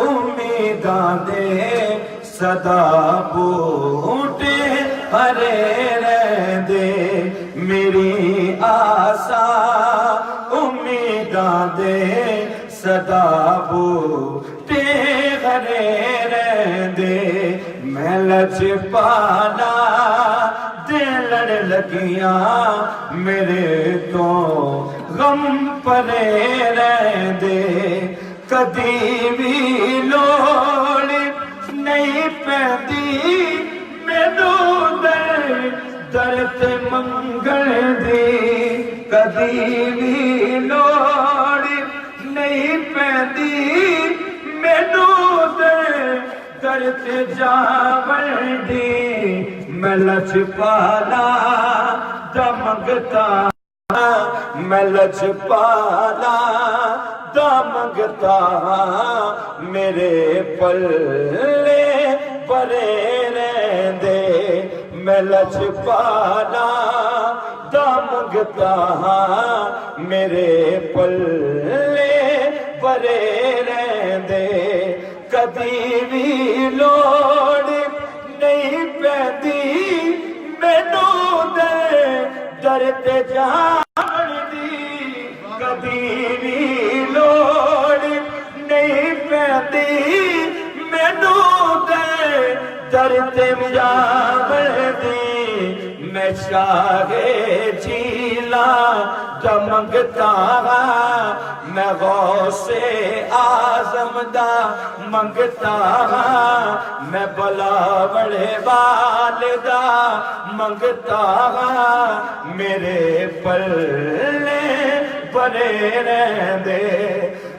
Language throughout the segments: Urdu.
امیداں دے صدا بوٹے ہرے رہندے میری آسا امیداں دے صدا بوٹے ہرے رہندے میں لج پانا دے لڑ لگیاں میرے تو غم پرے رہندے کدی بھی لوڑ نہیں پیندی مینوں در تے منگل دی کدی بھی لوڑ نہیں پیندی مینوں در تے جاون دی میں لچ پالا دا منگتا میں لچ پالا دا منگتا میرے پلے پرے رہندے میں لچ پالا دا منگتا میرے پلے پرے رہندے کدی بھی لوڑ نہیں پیندی مینوں در تے جان دی کدی بھی لوڑ نہیں پیندی مینوں در تے جاون دی میں شاہے جیلا دا منگتا میں غوث اعظم دا منگتا میں بلاول والدہ منگتا میرے پلے پرے رہندے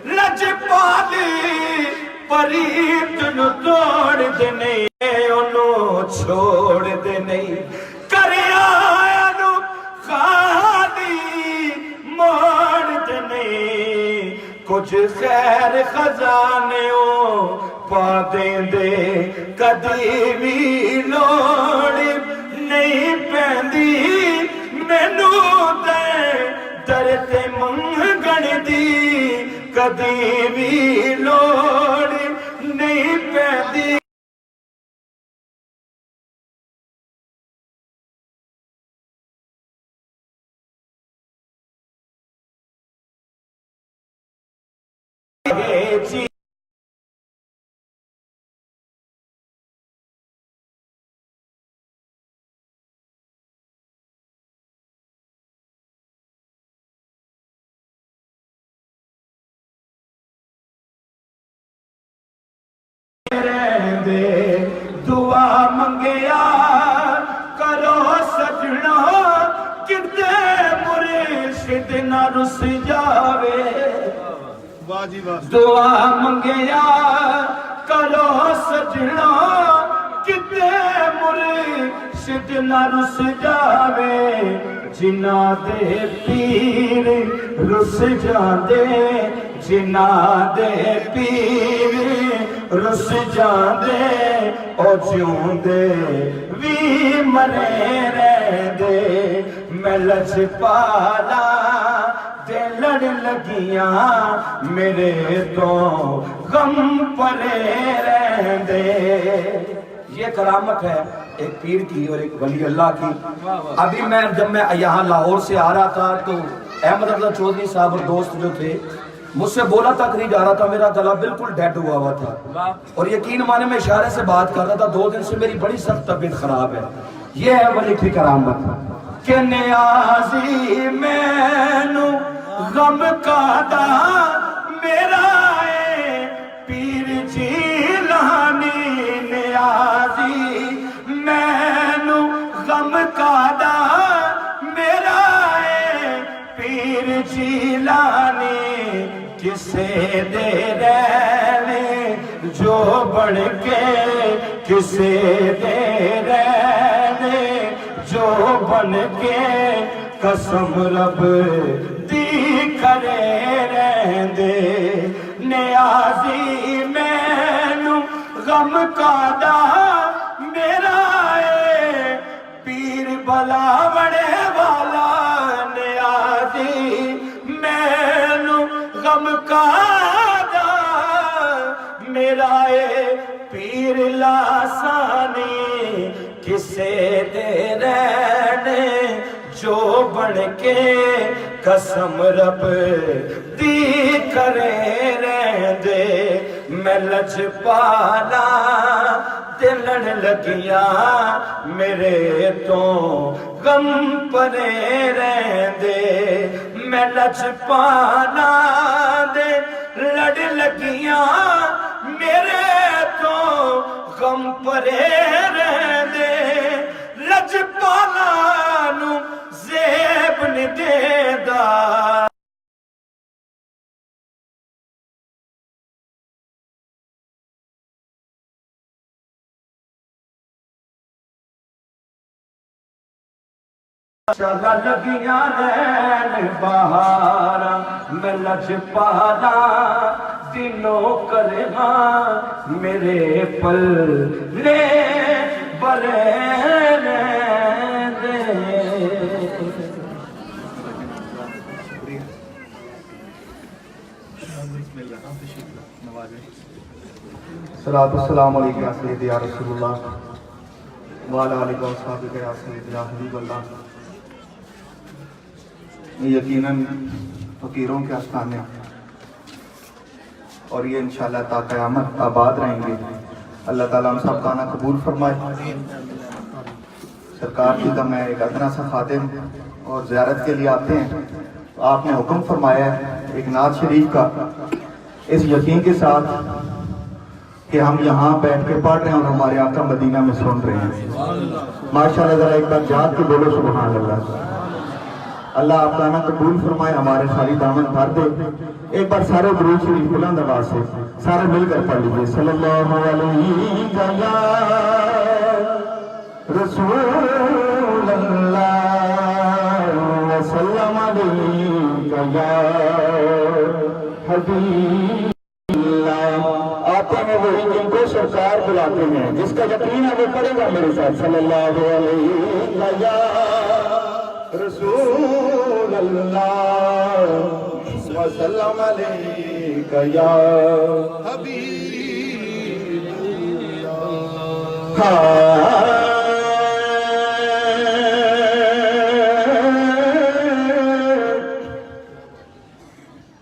لج پالی پریت نو توڑ دے نہیں انہوں چھوڑ دے نہیں کرے آیا نو خالی موڑ دے نہیں کچھ خیر خزانیوں پا دیں دے کدی بھی لوڑ نہیں پیندی مینوں در تے منگن دی کدی بھی لوڑ نہیں پیندی جی رہندے دعا منگیا کرو سجنا کتے مرشد نہ رس جاوے دعا منگیا کرو سجنا کتے مرشد نہ رس جاوے جنہ دے پیر رس جاندے جنہ دے پیر رس جاندے او جیوندے وی مرے رہندے میں لچ پالا دے لڑ لگیاں میرے تو غم پرے رہندے یہ کرامت ہے ایک پیر کی اور ایک ولی اللہ کی ابھی جب میں یہاں لاہور سے آ رہا تھا تو احمد رضا چودھری صاحب اور دوست جو تھے مجھ سے بولا تک نہیں جا رہا تھا میرا گلا بالکل ڈیڈ ہوا تھا اور یقین مانے میں اشارے سے بات کر رہا تھا 2 دن سے میری بڑی سخت طبیعت خراب ہے یہ ہے ولی کی کرامت کہ نیازی مینوں غم کادا میرا اے پیر جیلانی نیازی مینوں غم کادا میرا اے پیر جیلانی کسے دے رہنے جو بڑھ کے کسے دے رہنے جو بن کے قسم رب دی کرے رہندے نیازی مینوں غم کادا میرا اے پیر بلا بڑے والا نیازی مینوں غم کادا میرائے پیر لاسانی کسے دے رہنے جو بن کے قسم رب دی کرے رہندے میں لجپالا دلن لگیا میرے تو غم پرے رہندے میں لجپالا دے لڑ لگیا میرے تو غم پرے رہندے لجپالا نو زیب نہیں دیندا چلا لگیاں رین بہاراں میں لجپالا دنوں کرہاں میرے پل لے برے رہندے صلاۃ السلام علیکم یا سیدی یا رسول اللہ وعلی آلہ و صحبہ یا سیدی یا حبیب اللہ۔ یقیناً فقیروں کے آستانے اور یہ انشاءاللہ تا قیامت آباد رہیں گے۔ اللہ تعالیٰ ہم سب کا نا قبول فرمائے۔ سرکار کی کا میں ایک ادنا سا خادم اور زیارت کے لیے آتے ہیں، تو آپ نے حکم فرمایا ہے ایک نعت شریف کا، اس یقین کے ساتھ کہ ہم یہاں بیٹھ کے پڑھ رہے ہیں اور ہمارے آقا مدینہ میں سن رہے ہیں۔ ماشاءاللہ ذرا ایک بار جات کے بولو سبحان اللہ۔ اللہ آپ کا نا قبول فرمائے، ہمارے خالی دامن بھر دے۔ ایک بار سارے درود شریف بلند آواز سے سارے مل کر پڑھ لیجیے۔ صلی اللہ علیہ یا رسول اللہ وسلم علیہ یا حبیب اللہ۔ آتے ہیں وہی جن کو سرکار بلاتے ہیں، جس کا یقین ہے وہ پڑھے گا میرے ساتھ۔ صلی اللہ علیہ یا رسول اللہ وسلم علیک یا حبیب اللہ۔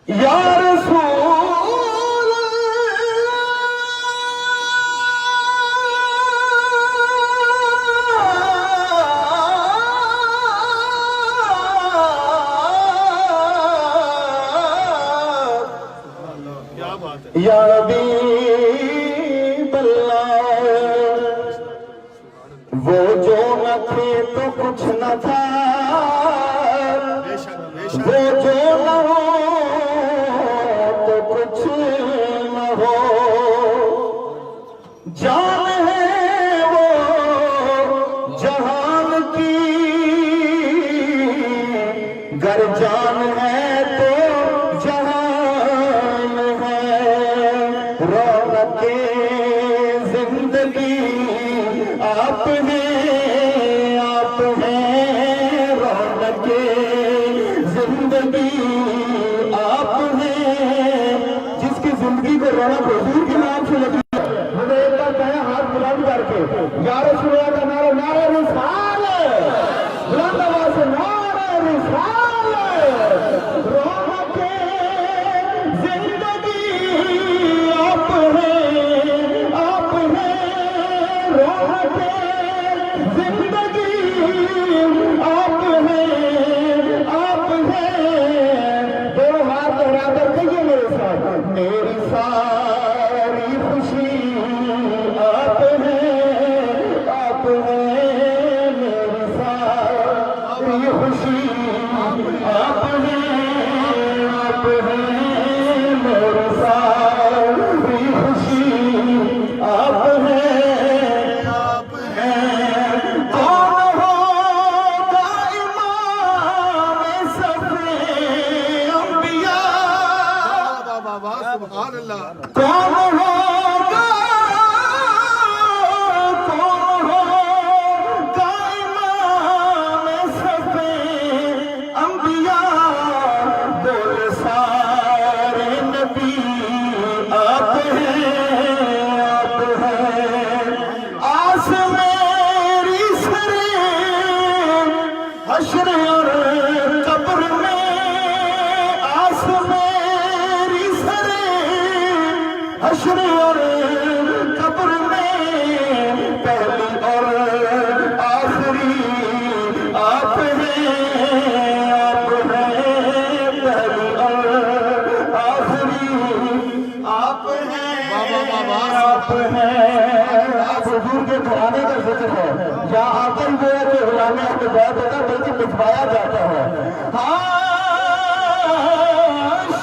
یا رسول یا حبیب اللہ، وہ جو نہ تھے تو کچھ نہ تھا، وہ جو نہ ہو تو کچھ نہ ہو، جان ہے وہ جہان کی، گر جان ہے تو جہان ہے، رونق زندگی آپ ہیں، آپ ہیں، رونق زندگی آپ ہیں۔ جس کی زندگی کو رونق حضور کے نام سے لگی ہے، مجھے ایک بار کہیں ہاتھ بلند کر کے یا رسول اللہ کا نعرہ، نعرہ رسال، بلند آواز سے نعرہ رسال، رونق زندگی آپ ہیں، آپ ہیں، رونق زندگی آپ ہیں، آپ ہیں۔ دونوں ہاتھ دوہرا کر کہیے میرے ساتھ، میری ساری خوشی آپ ہیں، آپ ہیں، میری ساری خوشی آپ ہیں، آپ ہیں، میری ساری خوشی آپ ہیں، آپ ہیں۔ کون ہوگا امام صفِ انبیاء، سبحان اللہ۔ کون ہوگا، کون ہوگا امام صفِ انبیاء، بول سارے نبی آپ ہیں، حشر اور قبر میں پہلی اور آخری آپ ہیں، آپ ہیں پہلی اور آخری آپ ہیں، آپ ہیں۔ حضور کے دعانے کا ذکر ہے یا آخر وہ ہے جو علامہ کے بعد ہوتا بلکہ لکھوایا جاتا ہے۔ ہاں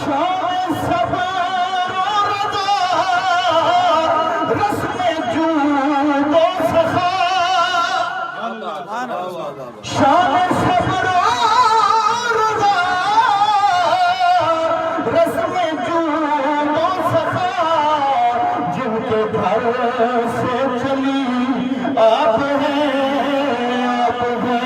شام صبر و رضا رسم جود و سخا، شام صبر و رضا رسم جود و سخا، جن کے گھر سے چلی آپ ہیں، آپ ہیں۔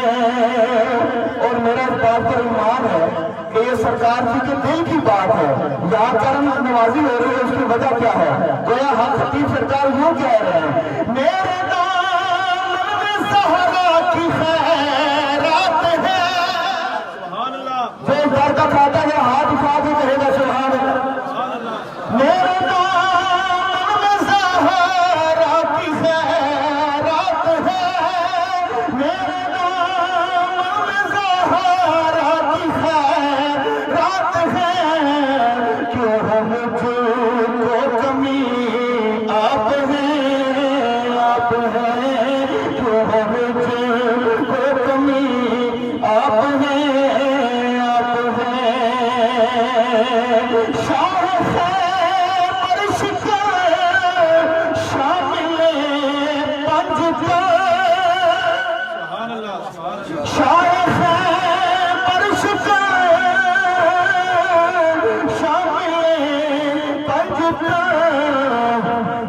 اور میرا اس بات پر ایمان ہے کہ یہ سرکار جی کے دل کی بات ہے۔ یہاں کرم نوازی ہو رہی ہے، اس کی وجہ کیا ہے؟ گویا ہم خطیب سرکار یوں کہہ رہے ہیں، میرے دامن میں زہرا کی خیرات ہے۔ جو در کا کھاتا ہے ہاتھ اٹھا کے کہے گا سبحان اللہ۔ میرے دامن میں زہرا کی خیرات ہے، میرے دامن میں زہرا کی خیرات ہے، کیوں ہو مجھ کو کمی آپ ہیں، آپ ہیں، کیوں ہو مجھ کو کمی آپ ہیں، آپ ہیں۔ شاہ خیبر شکر شامل پنج کا، شاہ خیبر شکر شامل پنج کا،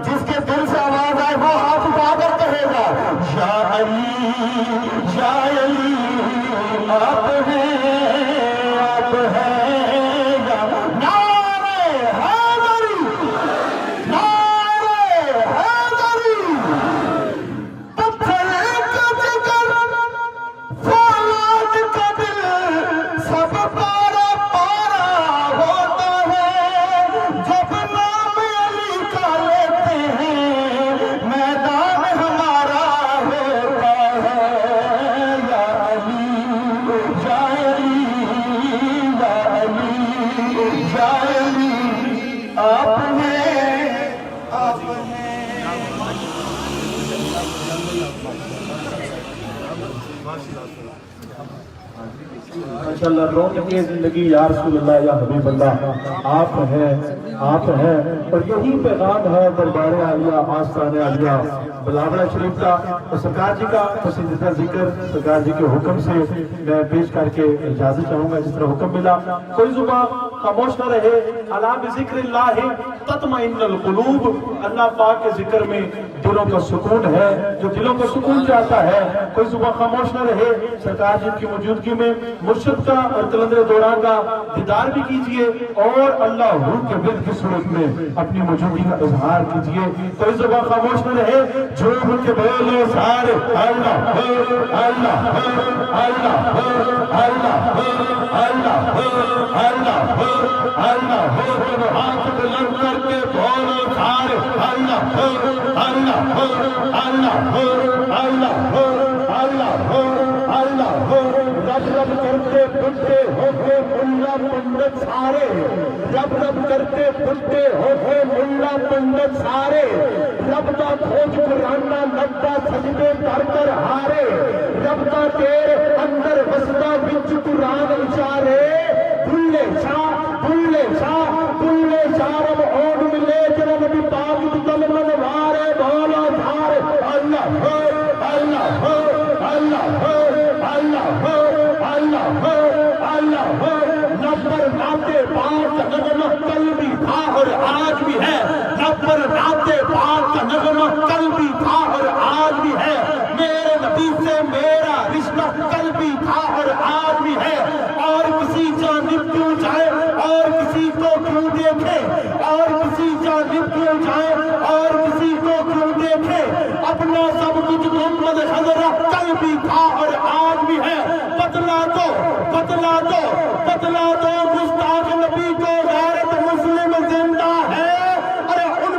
جس کے دل سے آواز آئے وہ ہاتھ اٹھا کر کہے گا یا علی، یا علی آپ ہیں، آپ ہیں۔ نعرہ حیدری، نعرہ حیدری، پتھر کا جگر فولاد کا دل سب پارا پارا ہوتا ہے، جب نام علی کا لیتے ہیں میدان ہمارا ہوتا ہے۔ یا علی، یا علی، یا علی، یا علی آپ ہیں، آپ ہیں۔ ماشاءاللہ رونق کی زندگی یا رسول اللہ یا حبیب اللہ آپ ہیں، آپ ہیں۔ اور یہی پیغام ہے دربار عالیہ آستان عالیہ بلاوڑہ شریف کا۔ اور سرکار جی کا پسندیدہ ذکر سرکار جی کے حکم سے میں پیش کر کے اجازت چاہوں گا، جس طرح حکم ملا کوئی زبان خاموش نہ رہے۔ الا بذکر اللہ تطمئن القلوب، اللہ پاک کے ذکر میں دلوں کا سکون ہے، جو دلوں کا سکون چاہتا ہے کوئی زبان خاموش نہ رہے۔ سرکار جی کی موجودگی میں مرشد کا اور قلندر دوران کا دیدار بھی کیجئے اور اللہ حضور کے ورد کی صورت میں اپنی موجودگی کا اظہار کیجئے۔ کوئی زبان خاموش نہ رہے، جھوم کے بولو سارے اللہ اللہ اللہ اللہ اللہ اللہ اللہ، ہاتھ بلند کر کے بولو سارے اللہ اللہ اللہ اللہ اللہ اللہ۔ رب رب کرتے بڈھے ہو کے ملا پنڈت سارے، رب رب کرتے بڈھے ہو کے ملا پنڈت سارے، رب کا کھوج قرآنہ لبا سجدے کر کر ہارے، رب کا تیرے اندر وسطہ وچ قرآن اچارے، بھلے شاہ بھلے شاہ بھلے شاہ رب اوڑ ملے جنہ نبی پاک تل منوارے بولا دھارے اللہ اللہ اللہ اللہ اللہ نبر ناتے پاک کا نغمہ کل بھی تھا اور آج بھی ہے، نبر ناتے پاک کا نغمہ کل بھی تھا اور آج بھی ہے، میرے نبی سے میرا رشتہ کل بھی تھا اور آج بھی ہے، اور کسی جانب کیوں جائے اور کسی کو کیوں دیکھے، اور کسی جانب کیوں جائے اور کسی کو کیوں دیکھے، اپنا سب کچھ محمد حضرت کل بھی تھا اور آج بھی ہے، بتلا دو بتلا دو بتلا دو گستاخ نبی کو غیرت مسلم زندہ ہے، ارے ان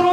100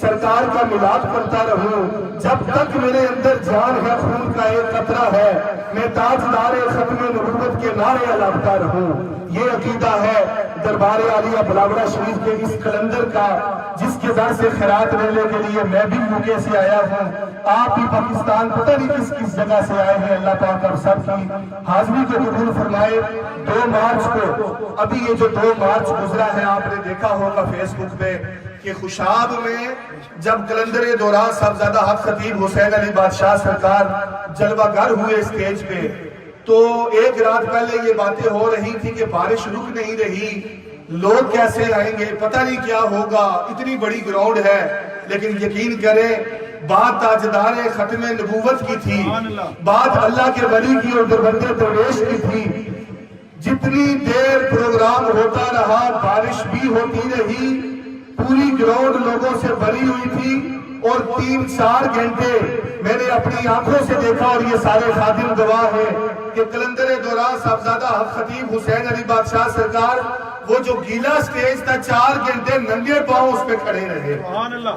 سرکار کا ملاد کرتا رہوں، جب تک میرے اندر جان ہے، خون کا ایک قطرہ ہے، میں تاجدار ختم نبوت کے نعرے لگاتا رہوں۔ یہ عقیدہ ہے دربار عالیہ بلاوڑہ شریف کے اس کلندر کا، جس کے در سے خیرات لینے کے لیے میں بھی یوکے سے آیا ہوں، آپ بھی پاکستان پتہ نہیں کس کس جگہ سے آئے ہیں۔ اللہ پاک آپ سب کی حاضری کو قبول فرمائے۔ 2 مارچ کو، ابھی یہ جو 2 مارچ گزرا ہے، آپ نے دیکھا ہوگا فیس بک پہ کہ خوشاب میں جب کلندر دوران صاحبزادہ حق خطیب حسین علی بادشاہ سرکار جلوہ گر ہوئے اسٹیج پہ، تو ایک رات پہلے یہ باتیں ہو رہی تھی کہ بارش رک نہیں رہی، لوگ کیسے آئیں گے، پتہ نہیں کیا ہوگا، اتنی بڑی گراؤنڈ ہے۔ لیکن یقین کریں بات تاجدار ختم نبوت کی تھی، بات اللہ کے ولی کی اور دربند درویش کی تھی۔ جتنی دیر پروگرام ہوتا رہا بارش بھی ہوتی رہی، پوری گراؤنڈ لوگوں سے بھری ہوئی تھی، اور 3-4 گھنٹے میں نے اپنی آنکھوں سے دیکھا، اور یہ سارے خادم گواہ ہیں کہ کلندر دوران صاحبزادہ حق خطیب حسین علی بادشاہ سرکار وہ جو گیلا سٹیج تھا 4 گھنٹے ننگے پاؤں اس پہ کھڑے رہے۔ سبحان اللہ،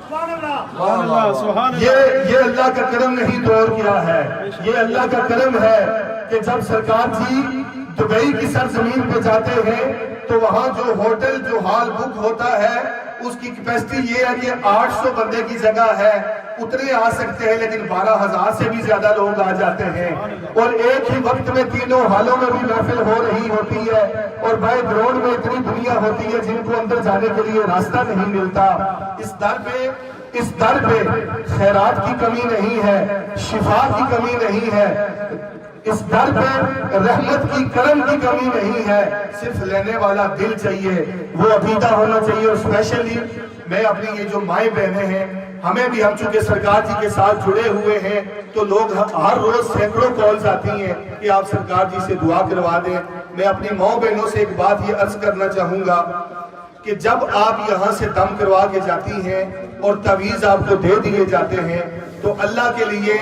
سبحان اللہ، سبحان اللہ۔ یہ اللہ کا کرم نہیں دور کیا ہے، یہ اللہ کا کرم ہے کہ جب سرکار جی دبئی کی سرزمین پہ جاتے ہیں تو وہاں جو ہوٹل جو ہال بک ہوتا ہے اس کی کیپیسٹی یہ ہے کہ 800 بندے کی جگہ ہے، اتنے آ سکتے ہیں، لیکن 12,000 سے بھی زیادہ لوگ آ جاتے ہیں، اور ایک ہی وقت میں تینوں حالوں میں بھی محفل ہو رہی ہوتی ہے، اور بائی گراؤنڈ میں اتنی دنیا ہوتی ہے جن کو اندر جانے کے لیے راستہ نہیں ملتا۔ اس در پہ خیرات کی کمی نہیں ہے، شفا کی کمی نہیں ہے، اس در پہ رحمت کی کرم کی کمی نہیں ہے، صرف لینے والا دل چاہیے، وہ عقیدہ ہونا چاہیے۔ اور اسپیشلی میں اپنی یہ جو مائیں بہنیں ہیں، ہمیں بھی ہم چونکہ سرکار جی کے ساتھ جڑے ہوئے ہیں تو لوگ ہر روز سینکڑوں کالز آتی ہیں کہ آپ سرکار جی سے دعا کروا دیں۔ میں اپنی ماں بہنوں سے ایک بات یہ عرض کرنا چاہوں گا کہ جب آپ یہاں سے دم کروا کے جاتی ہیں اور تعویذ آپ کو دے دیے جاتے ہیں تو اللہ کے لیے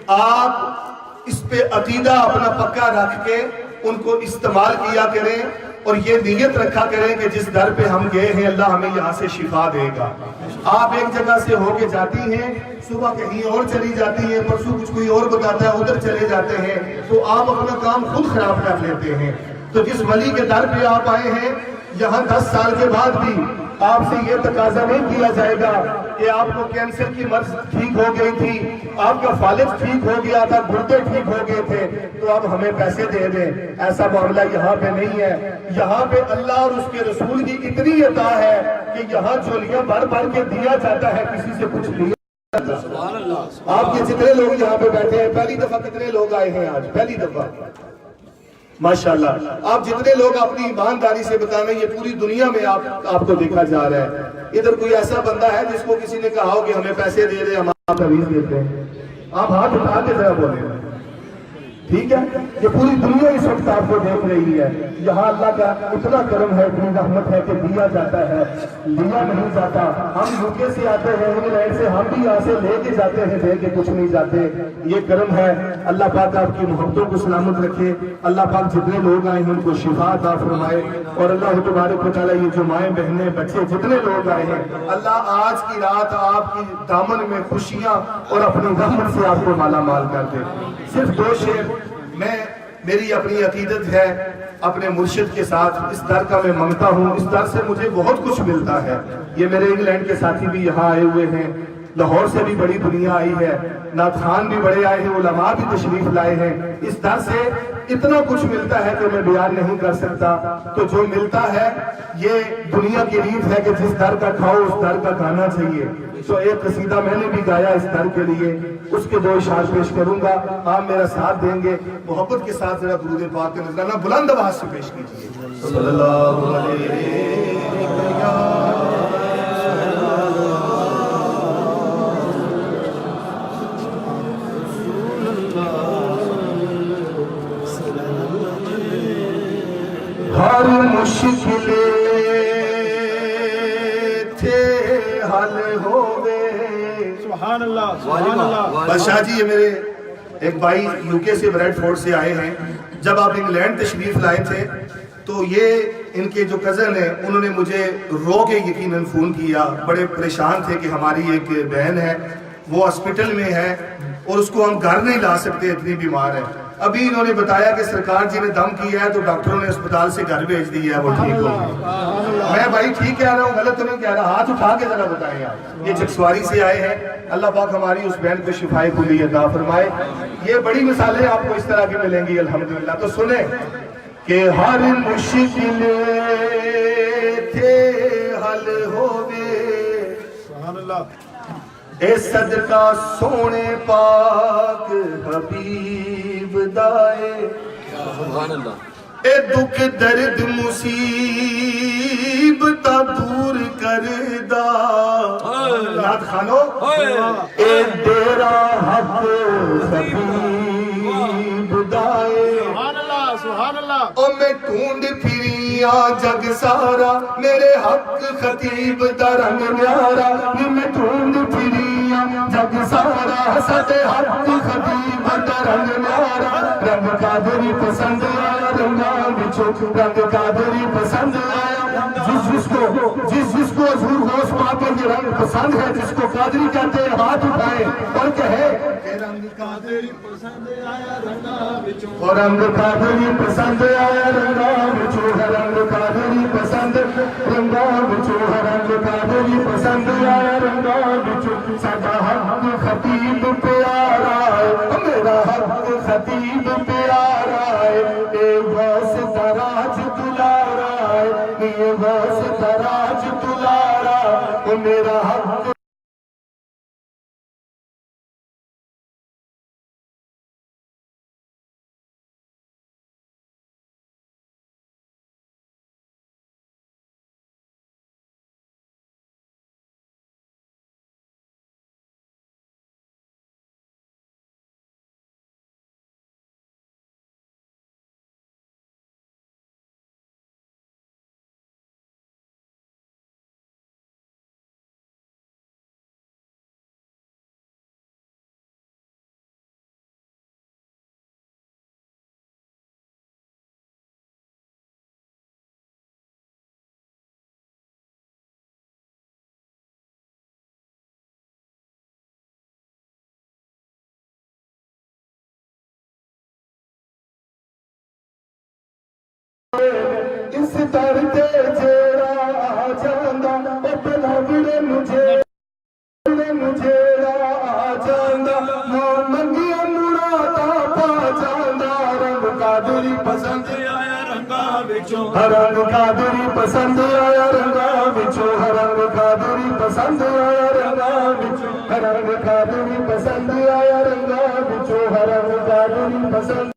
آپ اس پہ عقیدہ اپنا پکا رکھ کے ان کو استعمال کیا کریں، اور یہ نیت رکھا کریں کہ جس در پہ ہم گئے ہیں اللہ ہمیں یہاں سے شفا دے گا۔ آپ ایک جگہ سے ہو کے جاتی ہیں، صبح کہیں اور چلی جاتی ہیں، پرسوں کچھ کوئی اور بتاتا ہے ادھر چلے جاتے ہیں، تو آپ اپنا کام خود خراب کر لیتے ہیں۔ تو جس ولی کے در پہ آپ آئے ہیں، یہاں 10 سال کے بعد بھی آپ سے یہ تقاضا نہیں کیا جائے گا کہ آپ کو کینسر کی مرض ٹھیک ہو گئی تھی، آپ کا فالج ٹھیک ہو گیا تھا، گردے ٹھیک ہو گئے تھے تو اب ہمیں پیسے دے دیں۔ ایسا معاملہ یہاں پہ نہیں ہے۔ یہاں پہ اللہ اور اس کے رسول کی اتنی عطا ہے کہ یہاں جھولیاں بھر بھر کے دیا جاتا ہے، کسی سے کچھ لیا جاتا ہے۔ آپ کے جتنے لوگ یہاں پہ بیٹھے ہیں، پہلی دفعہ کتنے لوگ آئے ہیں آج؟ پہلی دفعہ ماشاءاللہ۔ آپ جتنے لوگ اپنی ایمانداری سے بتانے، یہ پوری دنیا میں آپ کو دیکھا جا رہا ہے۔ ادھر کوئی ایسا بندہ ہے جس کو کسی نے کہا ہو کہ ہمیں پیسے دے دے، ہم آپ تعویذ دیتے ہیں؟ آپ ہاتھ اٹھا کے ذرا بولیں، ٹھیک ہے؟ یہ پوری دنیا اس وقت آپ کو دیکھ رہی ہے۔ یہاں اللہ کا اتنا کرم ہے، اتنی رحمت ہے کہ دیا جاتا ہے، لیا نہیں جاتا۔ ہم یوکے سے آتے ہیں، انگلینڈ سے، ہم بھی یہاں سے لے کے جاتے ہیں، دے کے کچھ نہیں جاتے۔ یہ کرم ہے۔ اللہ پاک آپ کی محبتوں کو سلامت رکھے۔ اللہ پاک جتنے لوگ آئے ہیں ان کو شفا عطا فرمائے، اور اللہ تبارک و تعالیٰ یہ جو مائیں بہنیں بچے جتنے لوگ آئے ہیں، اللہ آج کی رات آپ کی دامن میں خوشیاں اور اپنی رحمت سے آپ کو مالا مال کر دے۔ صرف 2 شعر میری اپنی عقیدت ہے اپنے مرشد کے ساتھ، اس در کا میں منگتا ہوں، اس در سے مجھے بہت کچھ ملتا ہے۔ یہ میرے انگلینڈ کے ساتھی بھی یہاں آئے ہوئے ہیں، لاہور سے بھی بڑی دنیا آئی ہے، نعت خان بھی بڑے آئے ہیں، علماء بھی تشریف لائے ہیں۔ اس در سے اتنا کچھ ملتا ہے کہ میں بیان نہیں کر سکتا۔ تو جو ملتا ہے یہ دنیا کی ریت ہے کہ جس در کا کھاؤ اس در کا کھانا چاہیے۔ تو ایک قصیدہ میں نے بھی گایا اس در کے لیے، اس کے 2 اشعار پیش کروں گا، آپ میرا ساتھ دیں گے۔ محبت کے ساتھ ذرا درود پاک کا نذرانہ بلند آواز سے پیش کیجیے۔ صلی اللہ علیہ ہر مشکل تھے حل ہو گئے۔ سبحان اللہ، سبحان اللہ۔ بادشاہ جی، یہ میرے ایک بھائی یوکے سے بریڈ فورڈ سے آئے ہیں۔ جب آپ انگلینڈ تشریف لائے تھے تو یہ ان کے جو کزن ہیں انہوں نے مجھے رو کے یقیناً فون کیا، بڑے پریشان تھے کہ ہماری ایک بہن ہے وہ ہاسپٹل میں ہے اور اس کو ہم گھر نہیں لا سکتے، اتنی بیمار ہے۔ ابھی انہوں نے بتایا کہ سرکار جی نے دم کیا ہے تو ڈاکٹروں نے اسپتال سے گھر بھیج دیا ہے، وہ ٹھیک ہو گئی۔ میں بھائی ٹھیک کہہ رہا ہوں، غلط تو نہیں کہہ رہا، ہاتھ اٹھا کے ذرا بتائیں آپ۔ یہ چکسواری سے آئے ہیں، اللہ پاک ہماری اس بہن کو شفائے کلی عطا فرمائے۔ یہ بڑی مثالیں آپ کو اس طرح کی ملیں گی الحمدللہ۔ تو سنیں کہ ہر مشکل تھے حل ہوئے، سبحان اللہ، اے صدقہ سونے پاک حبیب دائے، اے دکھ درد مصیبت دور کردہ نات خانو، اے ڈیرا حق حبیب دائے، سبحان اللہ، سبحان اللہ۔ او میں ڈھونڈ پھریاں جگ سارا، میرے حق خطیب دا رنگ نیارا، میں ڈھونڈ پھریاں جگ سارا، ستے حق خطیب دا رنگ نیارا، رنگ قادری پسند آیا رنگا بچو، رنگ قادری پسند آیا، جس کو حضور غوث پاک کا یہ رنگ پسند ہے، جس کو قادری کہتے ہیں، ہاتھ اٹھائے اور کہے کہ رنگ قادری پسند آیا رنگا بچو، اور رنگ قادری پسند آیا رنگا بچو، رنگ قادری پسند رنگا بچو، رنگ قادری پسند آیا رنگا بچو، ساڈا حق خطیب پیارا ہے، میرا حق خطیب پیارا ہے، اے غوث دراج دلارا ہے، اے غوث دراج دلارا، اے میرا حق اس در تے جیڑا آ جاندا، او بلاوڑے مجھے آ جاندا، ماں منگیا مرادا پا جاندا، رنگ قادری پسند آیا رنگا وچوں، رنگ قادری پسند آیا رنگا وچوں، رنگ قادری پسند آیا رنگا وچوں، رنگ قادری پسند آیا رنگا وچوں، رنگ قادری پسند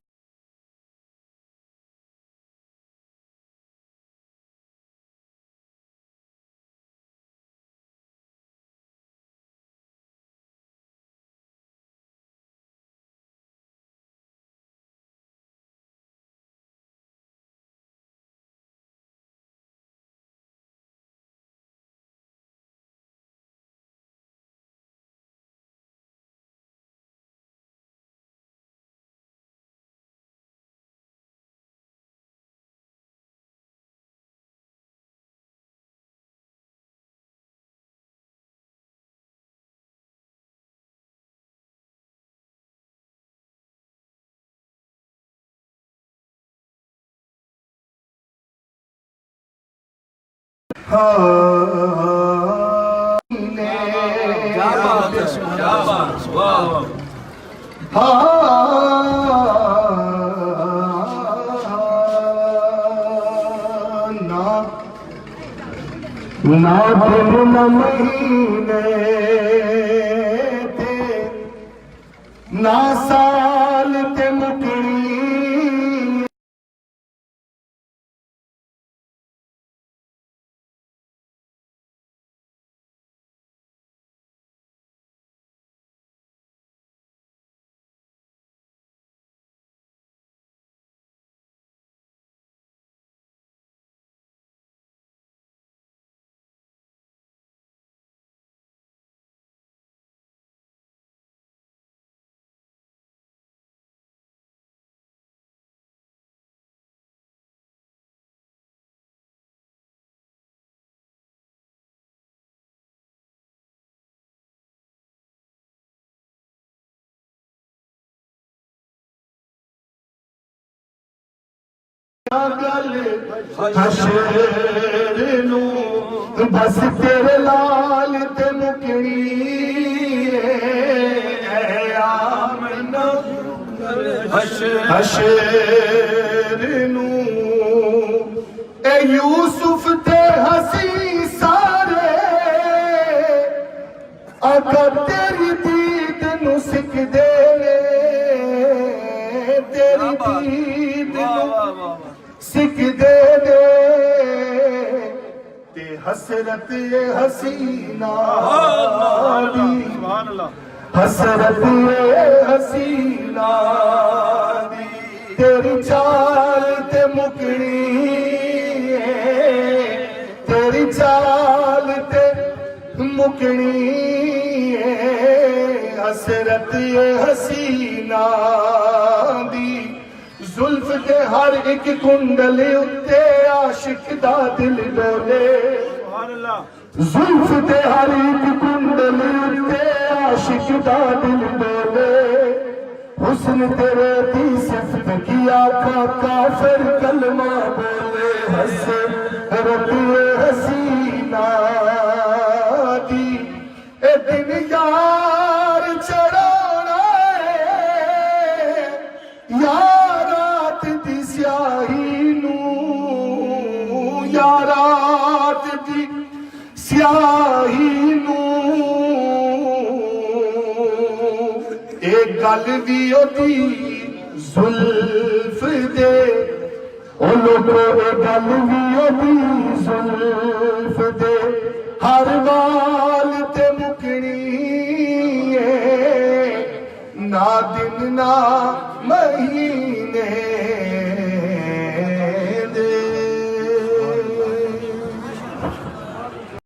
نہ دن نہ مہینے تھے، نہ سال تے مکنی، گل حشر نو بس تیرے لال تے مکنی اے آمنہ حشر نو اے یوسف تے ہسی سارے اگر تیری دید نو سکھ دے لے تیری دید نو سکھ دے دے تے حسرت یہ حسینہ دی حسرت یہ حسینہ دی تیری چال تے مکنی تیری چال تے مکنی حسرت یہ حسینہ دی زلف دے ہر ایک کنڈل اتے عاشق دا دل ڈولے زلف دے ہر ایک کنڈل اتے عاشق دا دل ڈولے حسن تیرے دی صفت کی آقا کافر کلمہ بولے حسرت یہ حسینہ دی اے دن یار چڑھانا ہے یا رات دی سیاہی نو یا رات دی سیاہی نو ایک گل بھی ہوتی زلف دے او لوگو ایک گل بھی ہوتی زلف دے ہر وال تے مکنی نہ دن نہ مہینے